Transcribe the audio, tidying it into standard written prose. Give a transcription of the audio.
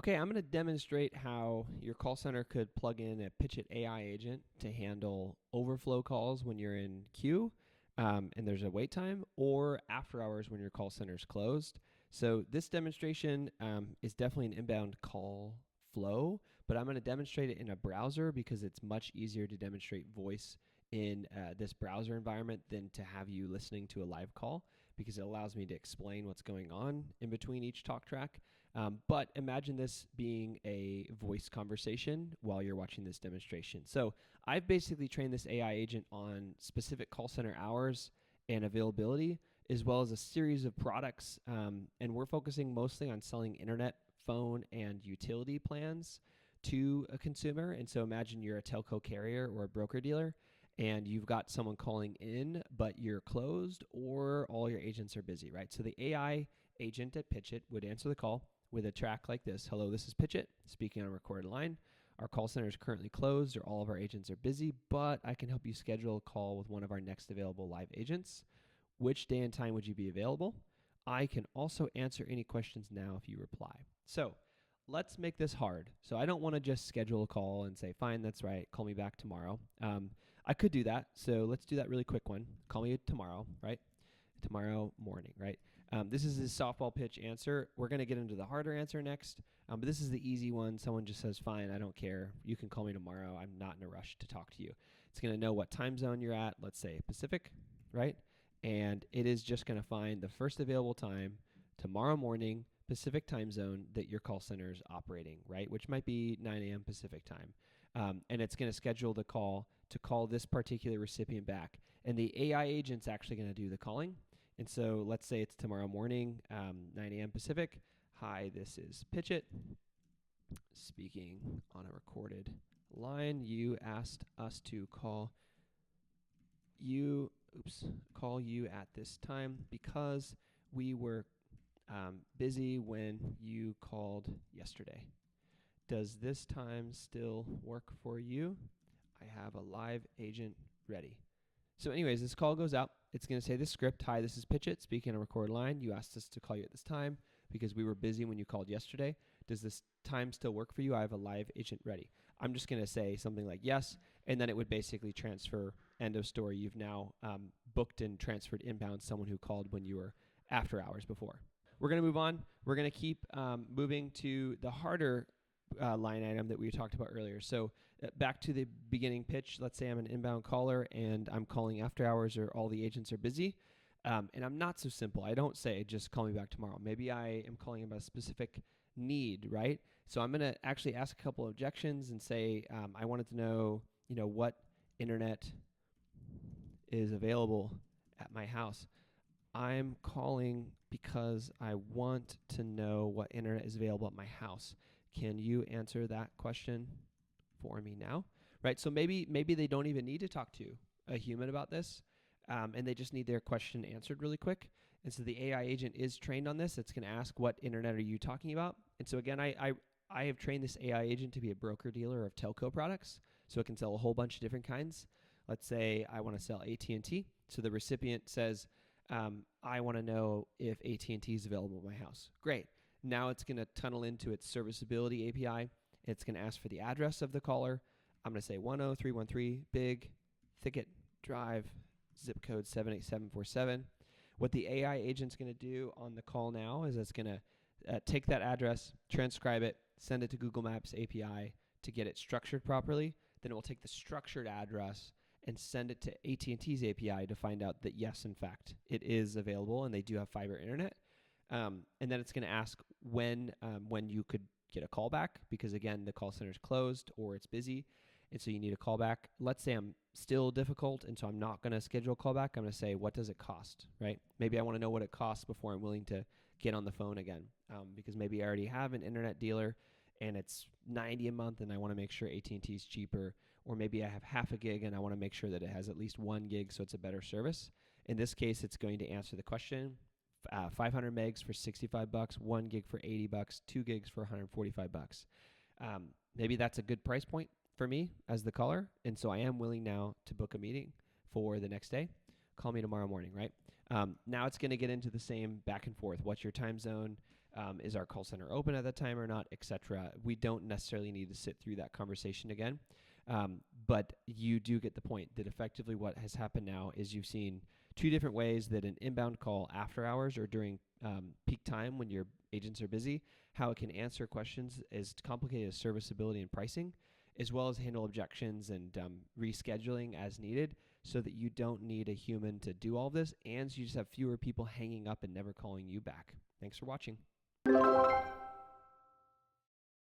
Okay, I'm going to demonstrate how your call center could plug in a Pitchit AI agent to handle overflow calls when you're in queue and there's a wait time, or after hours when your call center is closed. So this demonstration is definitely an inbound call flow, but I'm going to demonstrate it in a browser because it's much easier to demonstrate voice in this browser environment than to have you listening to a live call, because it allows me to explain what's going on in between each talk track. But imagine this being a voice conversation while you're watching this demonstration. So I've basically trained this AI agent on specific call center hours and availability, as well as a series of products. And we're focusing mostly on selling internet, phone, and utility plans to a consumer. And so imagine you're a telco carrier or a broker dealer, and you've got someone calling in, but you're closed or all your agents are busy, right? So the AI agent at Pitchit would answer the call with a track like this. Hello, this is Pitchit speaking on a recorded line. Our call center is currently closed or all of our agents are busy, but I can help you schedule a call with one of our next available live agents. Which day and time would you be available? I can also answer any questions now if you reply. So let's make this hard. So I don't want to just schedule a call and say, fine, that's right, call me back tomorrow. I could do that. So let's do that really quick one. Call me tomorrow, right? Tomorrow morning, right? This is his softball pitch answer. We're going to get into the harder answer next, but this is the easy one. Someone just says, fine, I don't care. You can call me tomorrow. I'm not in a rush to talk to you. It's going to know what time zone you're at, let's say Pacific, right? And it is just going to find the first available time tomorrow morning, Pacific time zone, that your call center is operating, right? Which might be 9 a.m. Pacific time. And it's going to schedule the call to call this particular recipient back. And the AI agent's actually going to do the calling. And so let's say it's tomorrow morning, 9 a.m. Pacific. Hi, this is Pitchit speaking on a recorded line. You asked us to call you at this time because we were busy when you called yesterday. Does this time still work for you? I have a live agent ready. So anyways, this call goes out. It's going to say this script. Hi, this is Pitchit speaking on a recorded line. You asked us to call you at this time because we were busy when you called yesterday. Does this time still work for you? I have a live agent ready. I'm just going to say something like yes, and then it would basically transfer, end of story. You've now booked and transferred inbound someone who called when you were after hours before. We're going to move on. We're going to keep moving to the harder line item that we talked about earlier. So back to the beginning pitch. Let's say I'm an inbound caller and I'm calling after hours or all the agents are busy. And I'm not so simple. I don't say just call me back tomorrow. Maybe I am calling about a specific need, right? So I'm going to actually ask a couple of objections and say I wanted to know, what internet is available at my house. I'm calling because I want to know what internet is available at my house. Can you answer that question for me now? Right? So maybe they don't even need to talk to a human about this, and they just need their question answered really quick. And so the AI agent is trained on this. It's going to ask, what internet are you talking about? And so again, I have trained this AI agent to be a broker dealer of telco products, so it can sell a whole bunch of different kinds. Let's say I want to sell AT&T. So the recipient says, I want to know if AT&T is available at my house. Great. Now it's going to tunnel into its serviceability API. It's going to ask for the address of the caller. I'm going to say 10313 Big Thicket Drive, zip code 78747. What the AI agent's going to do on the call now is it's going to take that address, transcribe it, send it to Google Maps API to get it structured properly. Then it will take the structured address and send it to AT&T's API to find out that, yes, in fact, it is available and they do have fiber internet. And then it's going to ask when you could get a call back, because, again, the call center is closed or it's busy, and so you need a call back. Let's say I'm still difficult, and so I'm not going to schedule a call back. I'm going to say, what does it cost, right? Maybe I want to know what it costs before I'm willing to get on the phone again, because maybe I already have an internet dealer and it's $90 a month and I want to make sure AT&T is cheaper, or maybe I have half a gig and I want to make sure that it has at least 1 gig so it's a better service. In this case, it's going to answer the question, 500 megs for $65, 1 gig for $80, 2 gigs for $145. Maybe that's a good price point for me as the caller, and so I am willing now to book a meeting for the next day. Call me tomorrow morning, right? Now it's going to get into the same back and forth. What's your time zone? Is our call center open at that time or not, etc. We don't necessarily need to sit through that conversation again. But you do get the point that effectively what has happened now is you've seen two different ways that an inbound call after hours or during peak time when your agents are busy, how it can answer questions as complicated as serviceability and pricing, as well as handle objections and rescheduling as needed, so that you don't need a human to do all this, and so you just have fewer people hanging up and never calling you back. Thanks for watching.